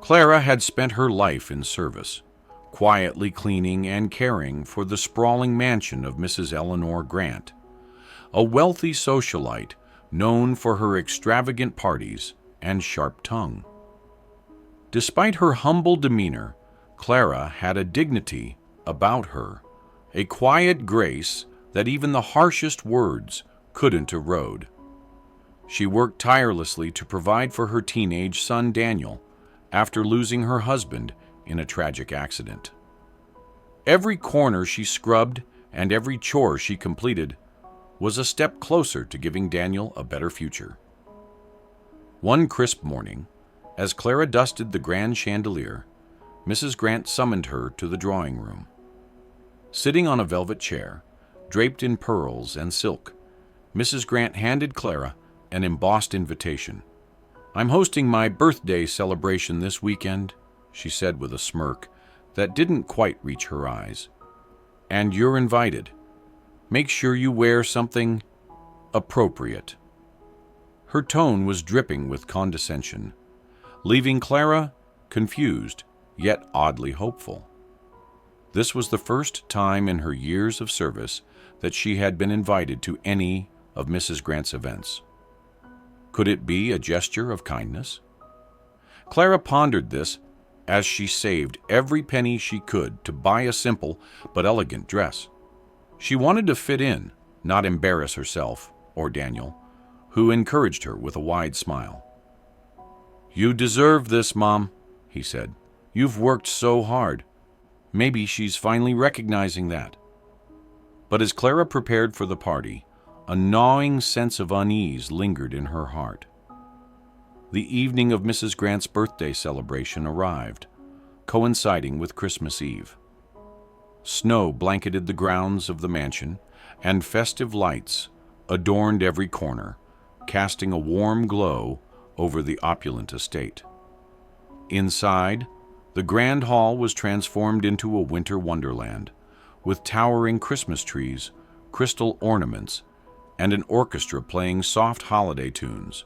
Clara had spent her life in service, quietly cleaning and caring for the sprawling mansion of Mrs. Eleanor Grant, a wealthy socialite known for her extravagant parties and sharp tongue. Despite her humble demeanor, Clara had a dignity about her, a quiet grace that even the harshest words couldn't erode. She worked tirelessly to provide for her teenage son Daniel after losing her husband in a tragic accident. Every corner she scrubbed and every chore she completed was a step closer to giving Daniel a better future. One crisp morning, as Clara dusted the grand chandelier, Mrs. Grant summoned her to the drawing room. Sitting on a velvet chair, draped in pearls and silk, Mrs. Grant handed Clara an embossed invitation. "I'm hosting my birthday celebration this weekend," she said with a smirk that didn't quite reach her eyes. "And you're invited. Make sure you wear something appropriate." Her tone was dripping with condescension, leaving Clara confused yet oddly hopeful. This was the first time in her years of service that she had been invited to any of Mrs. Grant's events. Could it be a gesture of kindness? Clara pondered this as she saved every penny she could to buy a simple but elegant dress. She wanted to fit in, not embarrass herself or Daniel, who encouraged her with a wide smile. "You deserve this, Mom," he said. "You've worked so hard." Maybe she's finally recognizing that. But as Clara prepared for the party, a gnawing sense of unease lingered in her heart. The evening of Mrs. Grant's birthday celebration arrived, coinciding with Christmas Eve. Snow blanketed the grounds of the mansion, and festive lights adorned every corner, casting a warm glow over the opulent estate. Inside, the grand hall was transformed into a winter wonderland, with towering Christmas trees, crystal ornaments, and an orchestra playing soft holiday tunes.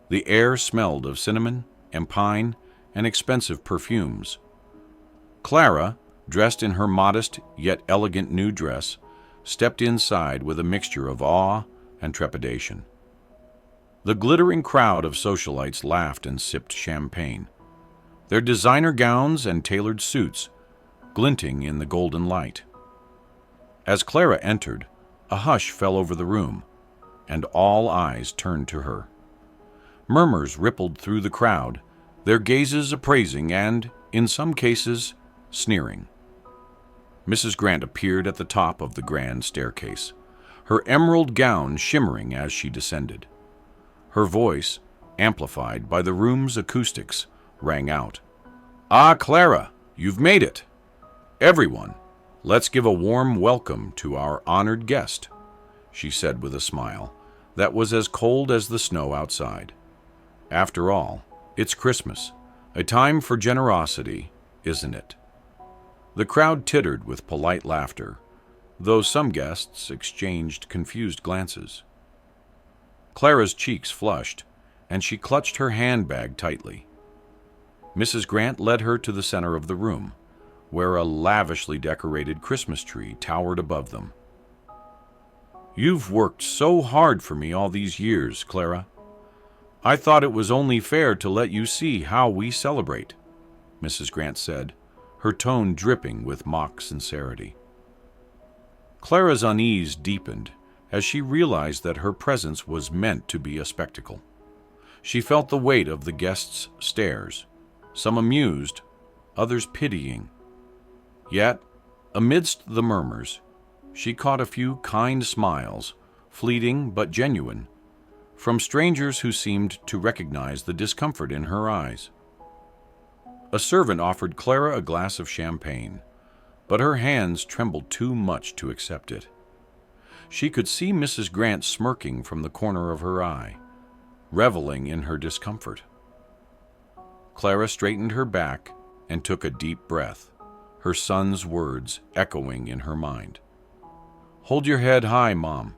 The air smelled of cinnamon and pine and expensive perfumes. Clara, dressed in her modest yet elegant new dress, stepped inside with a mixture of awe and trepidation. The glittering crowd of socialites laughed and sipped champagne, their designer gowns and tailored suits glinting in the golden light. As Clara entered, a hush fell over the room, and all eyes turned to her. Murmurs rippled through the crowd, their gazes appraising and, in some cases, sneering. Mrs. Grant appeared at the top of the grand staircase, her emerald gown shimmering as she descended. Her voice, amplified by the room's acoustics, rang out. "Ah, Clara, you've made it! Everyone, let's give a warm welcome to our honored guest," she said with a smile that was as cold as the snow outside. "After all, it's Christmas, a time for generosity, isn't it?" The crowd tittered with polite laughter, though some guests exchanged confused glances. Clara's cheeks flushed, and she clutched her handbag tightly. Mrs. Grant led her to the center of the room, where a lavishly decorated Christmas tree towered above them. "You've worked so hard for me all these years, Clara. I thought it was only fair to let you see how we celebrate," Mrs. Grant said, her tone dripping with mock sincerity. Clara's unease deepened as she realized that her presence was meant to be a spectacle. She felt the weight of the guests' stares, some amused, others pitying. Yet, amidst the murmurs, she caught a few kind smiles, fleeting but genuine, from strangers who seemed to recognize the discomfort in her eyes. A servant offered Clara a glass of champagne, but her hands trembled too much to accept it. She could see Mrs. Grant smirking from the corner of her eye, reveling in her discomfort. Clara straightened her back and took a deep breath, her son's words echoing in her mind. "Hold your head high, Mom.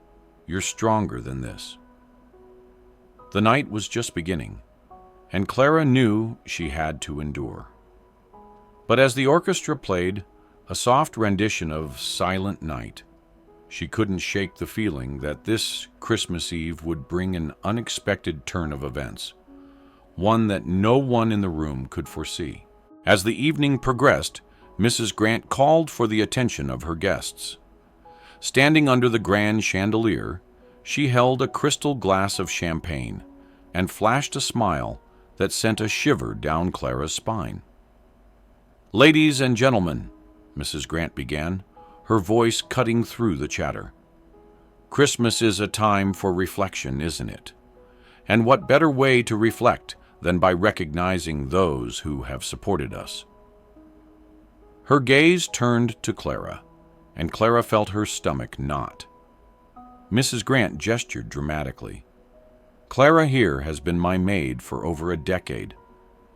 You're stronger than this." The night was just beginning, and Clara knew she had to endure. But as the orchestra played a soft rendition of Silent Night, she couldn't shake the feeling that this Christmas Eve would bring an unexpected turn of events, one that no one in the room could foresee. As the evening progressed, Mrs. Grant called for the attention of her guests. Standing under the grand chandelier, she held a crystal glass of champagne and flashed a smile that sent a shiver down Clara's spine. "Ladies and gentlemen," Mrs. Grant began, her voice cutting through the chatter. "Christmas is a time for reflection, isn't it? And what better way to reflect than by recognizing those who have supported us?" Her gaze turned to Clara, and Clara felt her stomach knot. Mrs. Grant gestured dramatically. "Clara here has been my maid for over a decade.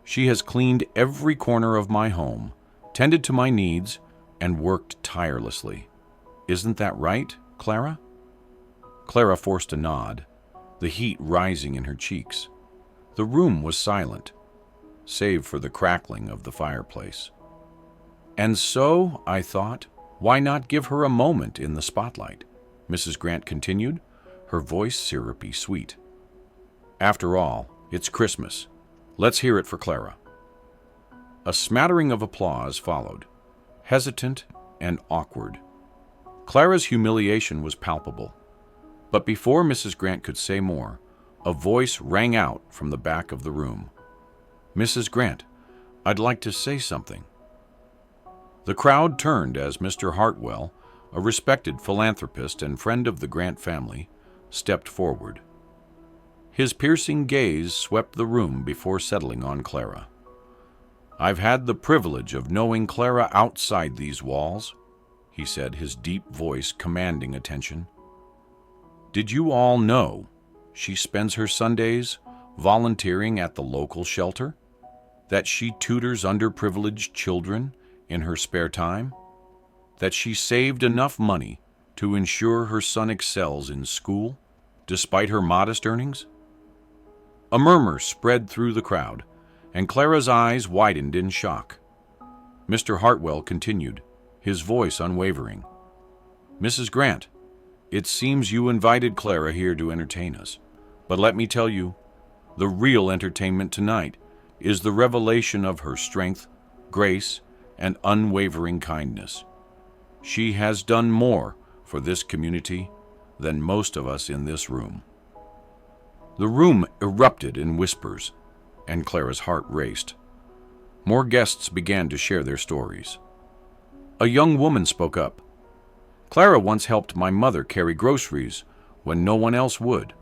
She has cleaned every corner of my home, tended to my needs, and worked tirelessly. Isn't that right, Clara?" Clara forced a nod, the heat rising in her cheeks. The room was silent, save for the crackling of the fireplace. "And so, I thought, why not give her a moment in the spotlight?" Mrs. Grant continued, her voice syrupy sweet. "After all, it's Christmas. Let's hear it for Clara." A smattering of applause followed, hesitant and awkward. Clara's humiliation was palpable. But before Mrs. Grant could say more, a voice rang out from the back of the room. "Mrs. Grant, I'd like to say something." The crowd turned as Mr. Hartwell, a respected philanthropist and friend of the Grant family, stepped forward. His piercing gaze swept the room before settling on Clara. "I've had the privilege of knowing Clara outside these walls," he said, his deep voice commanding attention. "Did you all know she spends her Sundays volunteering at the local shelter? That she tutors underprivileged children in her spare time? That she saved enough money to ensure her son excels in school, despite her modest earnings?" A murmur spread through the crowd, and Clara's eyes widened in shock. Mr. Hartwell continued, his voice unwavering. "Mrs. Grant, it seems you invited Clara here to entertain us, but let me tell you, the real entertainment tonight is the revelation of her strength, grace, and unwavering kindness. She has done more for this community than most of us in this room." The room erupted in whispers, and Clara's heart raced. More guests began to share their stories. A young woman spoke up. "Clara once helped my mother carry groceries when no one else would."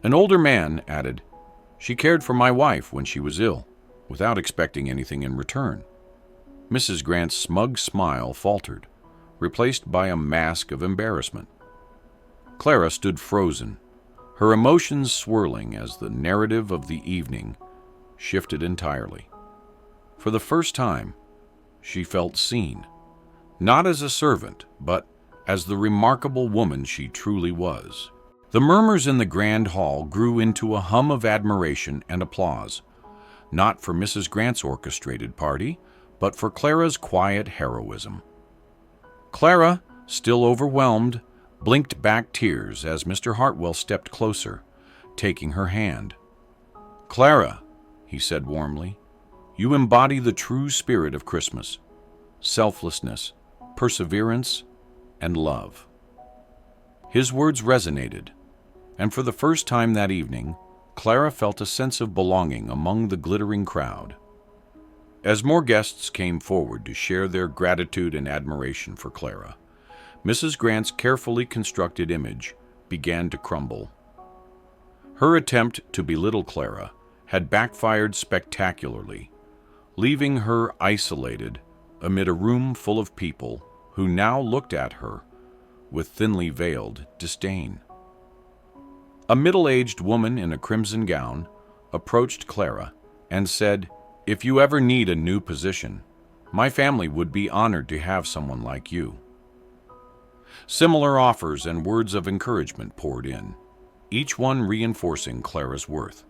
An older man added, "She cared for my wife when she was ill, without expecting anything in return." Mrs. Grant's smug smile faltered, replaced by a mask of embarrassment. Clara stood frozen, her emotions swirling as the narrative of the evening shifted entirely. For the first time, she felt seen, not as a servant, but as the remarkable woman she truly was. The murmurs in the grand hall grew into a hum of admiration and applause, not for Mrs. Grant's orchestrated party, but for Clara's quiet heroism. Clara, still overwhelmed, blinked back tears as Mr. Hartwell stepped closer, taking her hand. "Clara," he said warmly, "you embody the true spirit of Christmas: selflessness, perseverance, and love." His words resonated, and for the first time that evening, Clara felt a sense of belonging among the glittering crowd. As more guests came forward to share their gratitude and admiration for Clara, Mrs. Grant's carefully constructed image began to crumble. Her attempt to belittle Clara had backfired spectacularly, leaving her isolated amid a room full of people who now looked at her with thinly veiled disdain. A middle-aged woman in a crimson gown approached Clara and said, "If you ever need a new position, my family would be honored to have someone like you." Similar offers and words of encouragement poured in, each one reinforcing Clara's worth.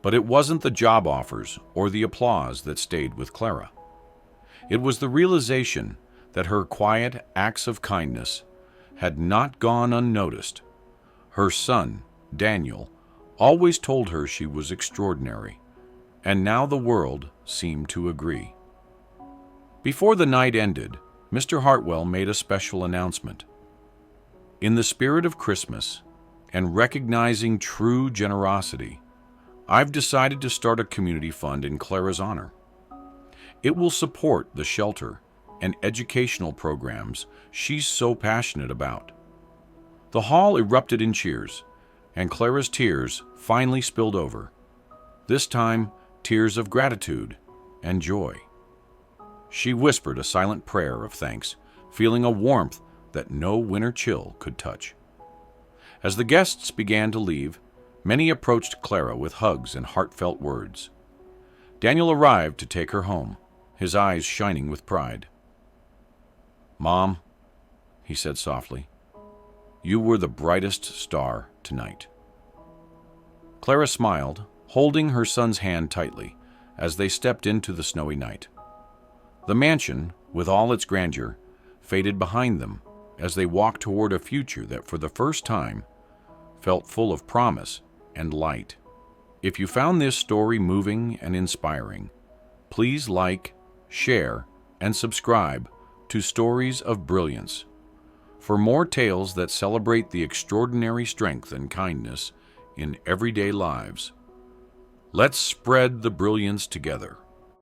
But it wasn't the job offers or the applause that stayed with Clara. It was the realization that her quiet acts of kindness had not gone unnoticed. Her son, Daniel, always told her she was extraordinary, and now the world seemed to agree. Before the night ended, Mr. Hartwell made a special announcement. In the spirit of Christmas and recognizing true generosity, I've decided to start a community fund in Clara's honor. It will support the shelter and educational programs she's so passionate about. The hall erupted in cheers, and Clara's tears finally spilled over. This time, tears of gratitude and joy. She whispered a silent prayer of thanks, feeling a warmth that no winter chill could touch. As the guests began to leave, many approached Clara with hugs and heartfelt words. Daniel arrived to take her home, his eyes shining with pride. "Mom," he said softly, "you were the brightest star tonight." Clara smiled, holding her son's hand tightly as they stepped into the snowy night. The mansion, with all its grandeur, faded behind them as they walked toward a future that for the first time felt full of promise and light. If you found this story moving and inspiring, please like, share, and subscribe to Stories of Brilliance for more tales that celebrate the extraordinary strength and kindness in everyday lives. Let's spread the brilliance together.